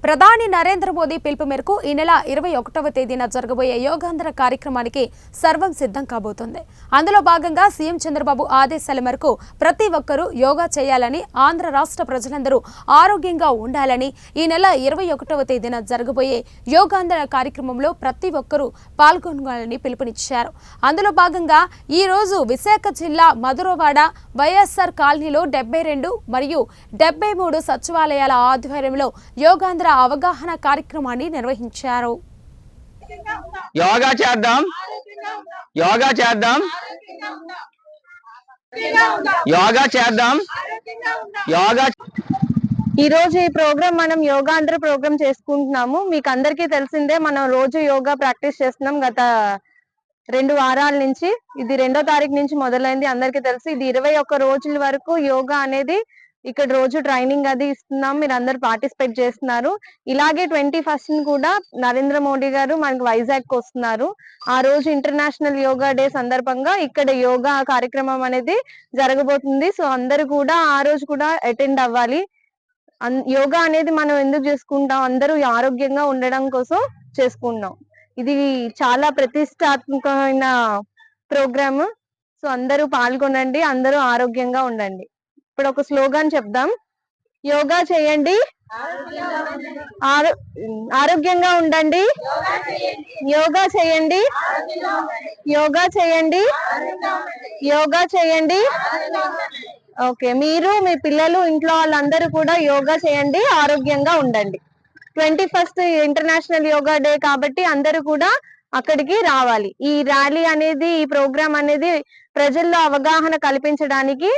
ప్రధాని నరేంద్ర మోదీ పిలుపు మేరకు ఈ నెల 21వ తేదీన జరగబోయే యోగాంధ్ర కార్యక్రమానికి సర్వం సిద్ధం కాబోతోంది. అందులో భాగంగా సీఎం చంద్రబాబు ఆదేశాల మేరకు ప్రతి ఒక్కరూ యోగా చేయాలని, ఆంధ్ర రాష్ట్ర ప్రజలందరూ ఆరోగ్యంగా ఉండాలని, ఈ నెల 21వ తేదీన జరగబోయే యోగాంధ్ర కార్యక్రమంలో ప్రతి ఒక్కరూ పాల్గొనాలని పిలుపునిచ్చారు. అందులో భాగంగా ఈ రోజు విశాఖ జిల్లా మధురవాడ వైఎస్ఆర్ కాలనీలో 72 మరియు 73 సచివాలయాల ఆధ్వర్యంలో యోగాంధ్ర అవగాహన కార్యక్రమాన్ని నిర్వహించారు. యోగా చేద్దాం, యోగా చేద్దాం, యోగా చేద్దాం, యోగా. ఈ రోజు ఈ ప్రోగ్రామ్ మనం యోగాంధ్ర ప్రోగ్రామ్ చేసుకుంటున్నాము. మీకు అందరికీ తెలిసిందే, మనం రోజు యోగా ప్రాక్టీస్ చేస్తున్నాం గత 2 వారాల నుంచి. ఇది 2వ తారీఖు నుంచి మొదలైంది, అందరికీ తెలుసు. ఇది 21 రోజుల వరకు యోగా అనేది ఇక్కడ రోజు ట్రైనింగ్ అది ఇస్తున్నాం. మీరు అందరు పార్టిసిపేట్ చేస్తున్నారు. ఇలాగే 21st కూడా నరేంద్ర మోడీ గారు మనకి వైజాగ్ వస్తున్నారు. ఆ రోజు ఇంటర్నేషనల్ యోగా డే సందర్భంగా ఇక్కడ యోగా కార్యక్రమం అనేది జరగబోతుంది. సో అందరూ కూడా ఆ రోజు కూడా అటెండ్ అవ్వాలి. యోగా అనేది మనం ఎందుకు చేసుకుంటాం, అందరూ ఆరోగ్యంగా ఉండడం కోసం చేసుకుంటాం. ఇది చాలా ప్రతిష్టాత్మకమైన ప్రోగ్రామ్. సో అందరూ పాల్గొనండి, అందరూ ఆరోగ్యంగా ఉండండి. ఇప్పుడు ఒక స్లోగన్ చెప్దాం. యోగా చేయండి, ఆరోగ్యంగా ఉండండి. యోగా చేయండి, యోగా చేయండి, యోగా చేయండి. ఓకే, మీరు మీ పిల్లలు ఇంట్లో వాళ్ళందరూ కూడా యోగా చేయండి, ఆరోగ్యంగా ఉండండి. 21st ఇంటర్నేషనల్ యోగా డే కాబట్టి అందరూ కూడా అక్కడికి రావాలి. ఈ ర్యాలీ అనేది, ఈ ప్రోగ్రామ్ అనేది ప్రజల్లో అవగాహన కల్పించడానికి